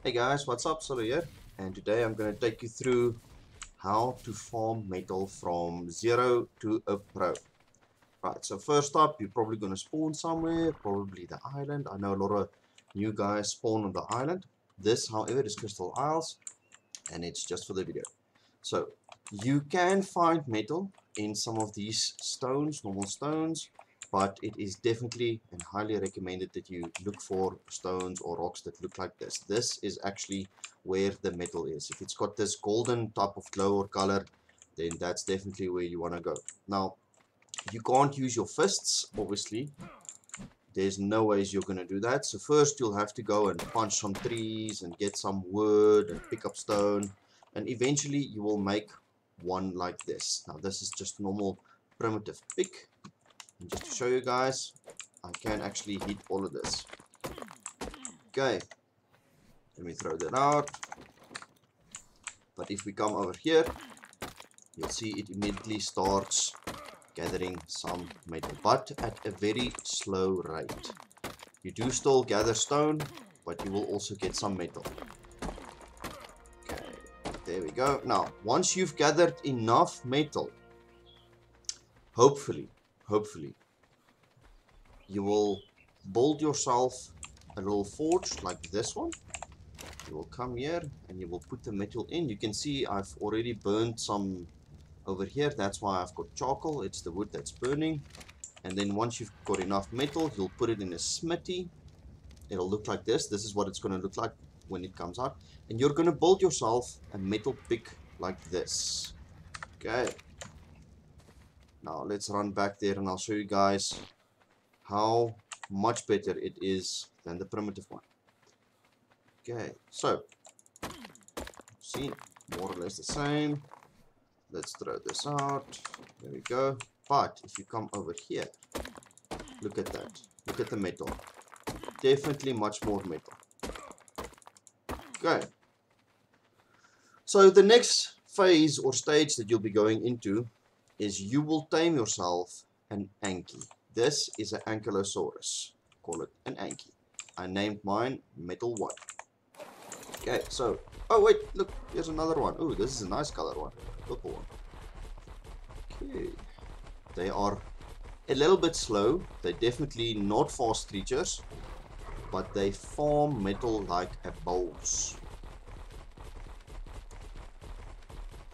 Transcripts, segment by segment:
Hey guys, what's up? Solo here, and today I'm going to take you through how to farm metal from 0 to a pro. Right, so first up, you're probably going to spawn somewhere, probably the island. I know a lot of new guys spawn on the island. This, however, is Crystal Isles, and it's just for the video. So, you can find metal in some of these stones, normal stones, but it is definitely and highly recommended that you look for stones or rocks that look like this. This is actually where the metal is. If it's got this golden type of glow or color, then that's definitely where you want to go. Now, you can't use your fists, obviously. There's no ways you're going to do that. So first you'll have to go and punch some trees and get some wood and pick up stone. And eventually you will make one like this. Now this is just normal primitive pick. And just to show you guys, I can actually hit all of this. Okay. Let me throw that out. But if we come over here, you'll see it immediately starts gathering some metal, but at a very slow rate. You do still gather stone, but you will also get some metal. Okay, there we go. Now, once you've gathered enough metal, hopefully, you will build yourself a little forge like this one. You will come here and you will put the metal in. You can see I've already burned some over here. That's why I've got charcoal. It's the wood that's burning. And then once you've got enough metal, you'll put it in a smithy. It'll look like this. This is what it's going to look like when it comes out. And you're going to build yourself a metal pick like this. Okay. Now let's run back there and I'll show you guys how much better it is than the primitive one. Okay, so see, more or less the same. Let's throw this out. There we go. But if you come over here, look at that. Look at the metal. Definitely much more metal. Okay. So the next phase or stage that you'll be going into is you will tame yourself an Anky. This is an Ankylosaurus. Call it an Anky. I named mine Metal 1. Okay, so, oh wait, look, here's another one. Oh, this is a nice color one. Purple one. Okay. They are a little bit slow. They're definitely not fast creatures, but they farm metal like a boss.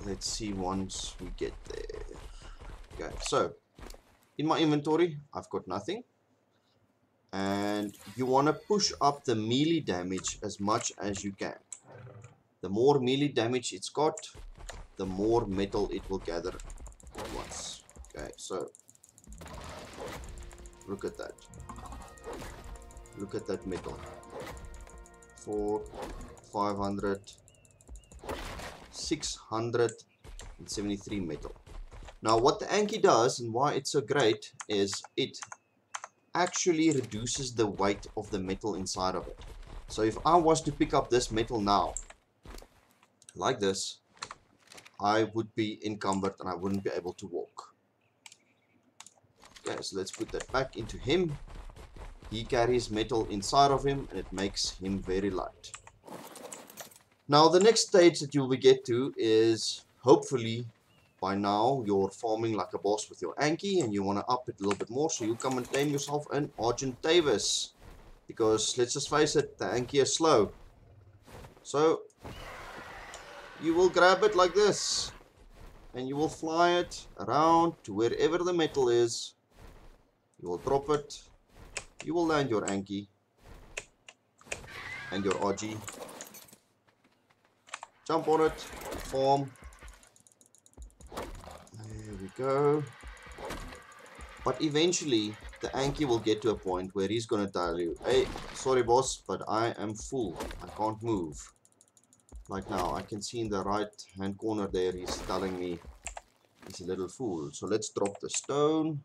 Let's see once we get there. Okay, so in my inventory I've got nothing, and you want to push up the melee damage as much as you can. The more melee damage it's got, the more metal it will gather at once. Okay, so look at that. Look at that metal. 4, 500, 673 metal. Now what the Anky does and why it's so great is it actually reduces the weight of the metal inside of it. So if I was to pick up this metal now, like this, I would be encumbered and I wouldn't be able to walk. Okay, so let's put that back into him. He carries metal inside of him and it makes him very light. Now the next stage that you will get to is, hopefully by now you're farming like a boss with your Anky and you want to up it a little bit more, so you come and tame yourself an Argentavis. Because let's just face it, the Anky is slow. So you will grab it like this and you will fly it around to wherever the metal is. You will drop it. You will land your Anky and your Argy. Jump on it, farm. There we go. But eventually, the Anky will get to a point where he's going to tell you, hey, sorry boss, but I am full. I can't move. Like now, I can see in the right hand corner there, he's telling me he's a little fool. So let's drop the stone.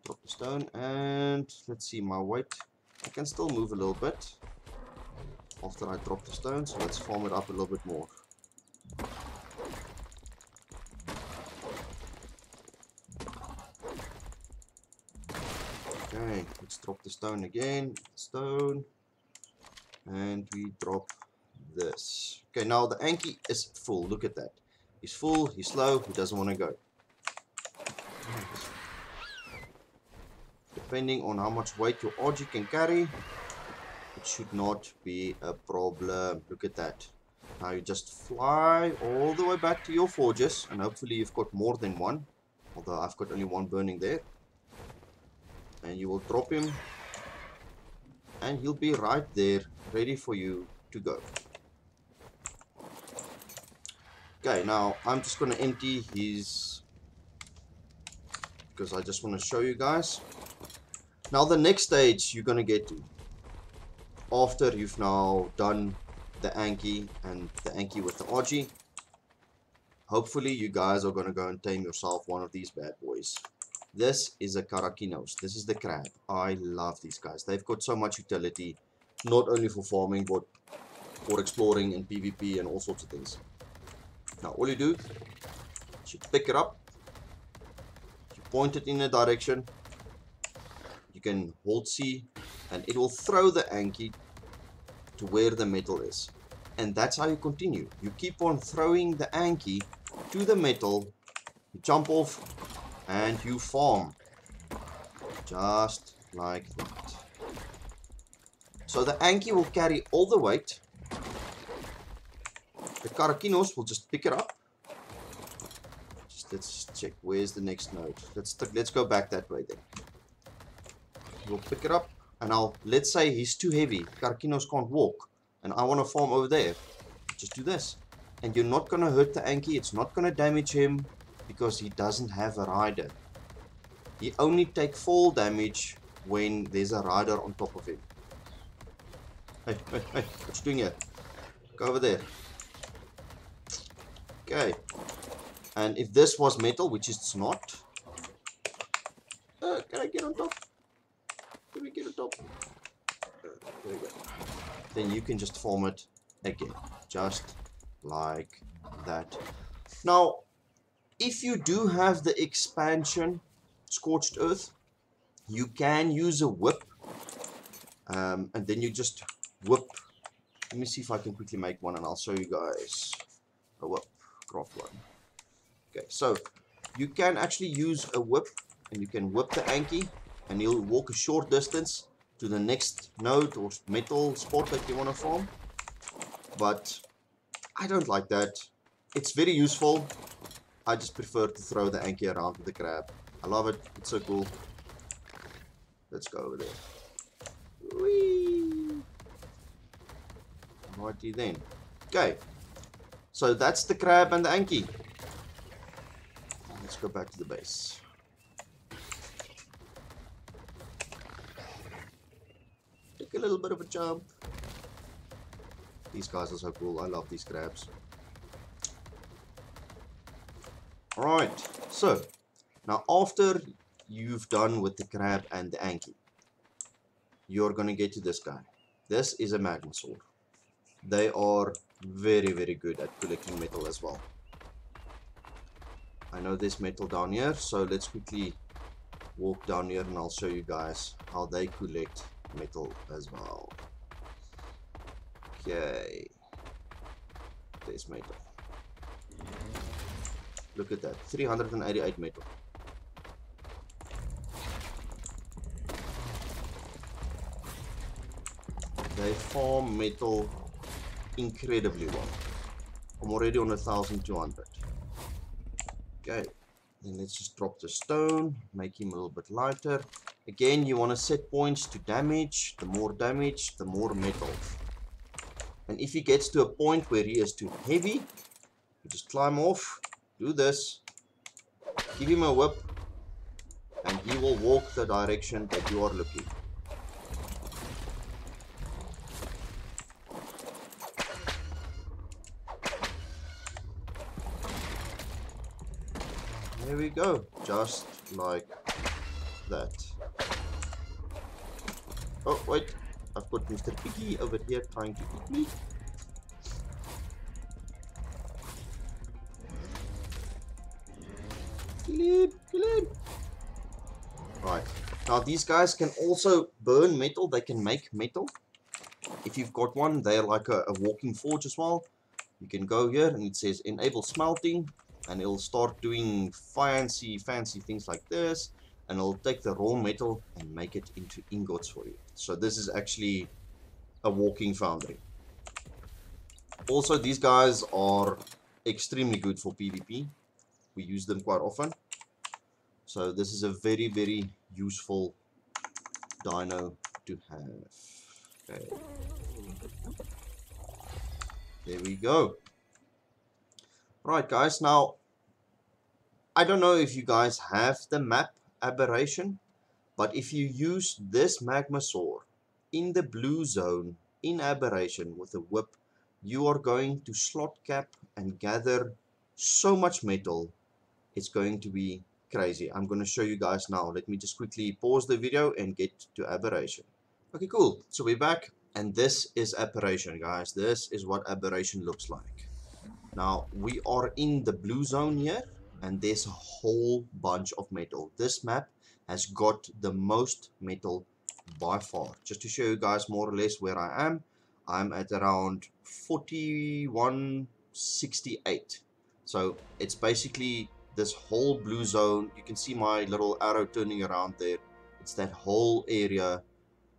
Drop the stone and let's see my weight. I can still move a little bit after I drop the stone, so let's farm it up a little bit more. Okay, let's drop the stone again. Stone. And we drop this. Okay, now the Anki is full. Look at that. He's full, he's slow, he doesn't want to go. Depending on how much weight your Argy can carry, it should not be a problem. Look at that. Now you just fly all the way back to your forges, and hopefully you've got more than one. Although I've got only one burning there. And you will drop him. And he'll be right there, ready for you to go. Okay, now I'm just going to empty his... because I just want to show you guys. Now the next stage you're going to get to, after you've now done the Anki and the Anki with the Argy, hopefully you guys are going to go and tame yourself one of these bad boys. This is a Karakinos. This is the crab. I love these guys. They've got so much utility, not only for farming, but for exploring and PvP and all sorts of things. Now all you do is you pick it up, you point it in a direction, you can hold C, and it will throw the Anki to where the metal is. And that's how you continue. You keep on throwing the Anki to the metal, you jump off, and you farm. Just like that. So the Anki will carry all the weight. The Karakinos will just pick it up. Let's check where's the next node. Let's go back that way then. We'll pick it up, and let's say he's too heavy. Karakinos can't walk, and I want to farm over there. Just do this, and you're not gonna hurt the Anki. It's not gonna damage him because he doesn't have a rider. He only takes fall damage when there's a rider on top of him. Hey, what you doing here? Go over there. Okay. And if this was metal, which it's not, can I get on top? Can we get on top? There we go. Then you can just form it again, just like that. Now, if you do have the expansion Scorched Earth, you can use a whip, and then you just whip. Let me see if I can quickly make one, and I'll show you guys a whip. Craft one. Okay, so you can actually use a whip, and you can whip the Anki, and he'll walk a short distance to the next node or metal spot that you want to farm. But I don't like that. It's very useful. I just prefer to throw the Anki around with the crab. I love it. It's so cool. Let's go over there. Whee! Righty then. Okay. So that's the crab and the Anki. Let's go back to the base. Take a little bit of a jump. These guys are so cool. I love these crabs. Alright, so now after you've done with the crab and the Anki, you're going to get to this guy. This is a Magmasaur. They are very, very good at collecting metal as well. I know there's metal down here, so let's quickly walk down here and I'll show you guys how they collect metal as well. Okay, there's metal. Look at that, 388 metal. They farm metal incredibly well. I'm already on 1,200. Okay, then let's just drop the stone, make him a little bit lighter. Again, you want to set points to damage. The more damage, the more metal. And if he gets to a point where he is too heavy, you just climb off, do this, give him a whip, and he will walk the direction that you are looking. There we go, just like that. Oh, wait, I've got Mr. Piggy over here trying to eat me. Kill him. Right, now these guys can also burn metal, they can make metal. If you've got one, they're like a walking forge as well. You can go here and it says enable smelting, and it'll start doing fancy things like this, and it'll take the raw metal and make it into ingots for you. So this is actually a walking foundry. Also, these guys are extremely good for PvP. We use them quite often. So this is a very useful dino to have. Okay. There we go. Right, guys, now I don't know if you guys have the map Aberration, but if you use this Magmasaur in the blue zone in Aberration with a whip, you are going to slot cap and gather so much metal. It's going to be crazy. I'm going to show you guys now. Let me just quickly pause the video and get to Aberration. Okay, cool. So we're back, and this is Aberration, guys. This is what Aberration looks like. Now, we are in the blue zone here, and there's a whole bunch of metal. This map has got the most metal by far. Just to show you guys more or less where I am, I'm at around 4168. So it's basically this whole blue zone. You can see my little arrow turning around there. It's that whole area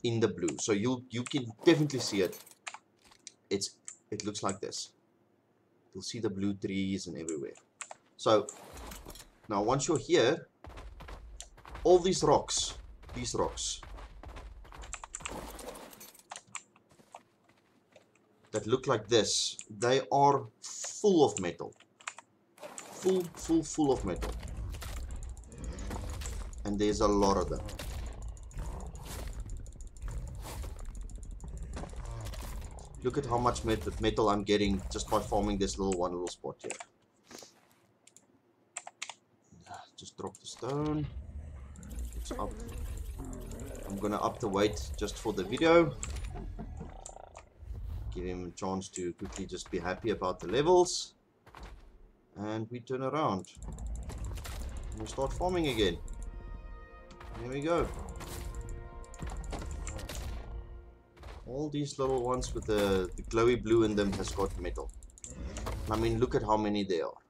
in the blue. So you can definitely see it. It looks like this. You'll see the blue trees and everywhere. So now once you're here, all these rocks that look like this, they are full of metal. Full of metal. And there's a lot of them. Look at how much metal I'm getting just by farming this one little spot here. Just drop the stone. It's up. I'm gonna up the weight just for the video. Give him a chance to quickly just be happy about the levels. And we turn around. And we start farming again. There we go. All these little ones with the glowy blue in them has got metal. I mean, look at how many there are.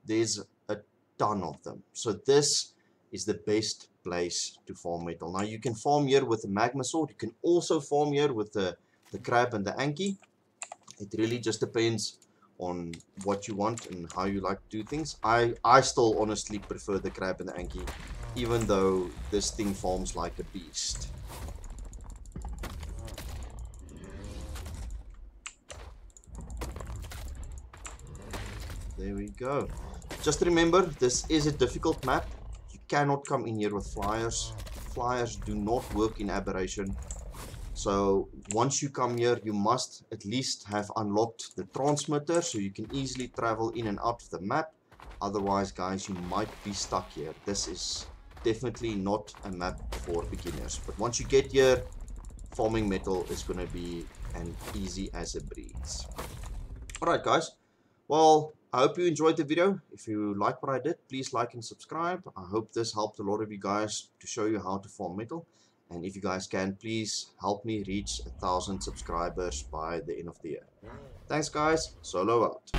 There's a ton of them. So this is the best place to farm metal. Now you can farm here with the Magmasaur. You can also farm here with the crab and the Anki. It really just depends on what you want and how you like to do things. I still honestly prefer the crab and the Anki, even though this thing farms like a beast. There we go. Just remember, this is a difficult map. You cannot come in here with flyers. Flyers do not work in Aberration. So once you come here, you must at least have unlocked the transmitter so you can easily travel in and out of the map. Otherwise, guys, you might be stuck here. This is definitely not a map for beginners. But once you get here, farming metal is going to be as easy as a breeze. Alright, guys. Well, I hope you enjoyed the video. If you like what I did, please like and subscribe. I hope this helped a lot of you guys to show you how to farm metal. And if you guys can, please help me reach 1,000 subscribers by the end of the year. Thanks, guys. Solo out.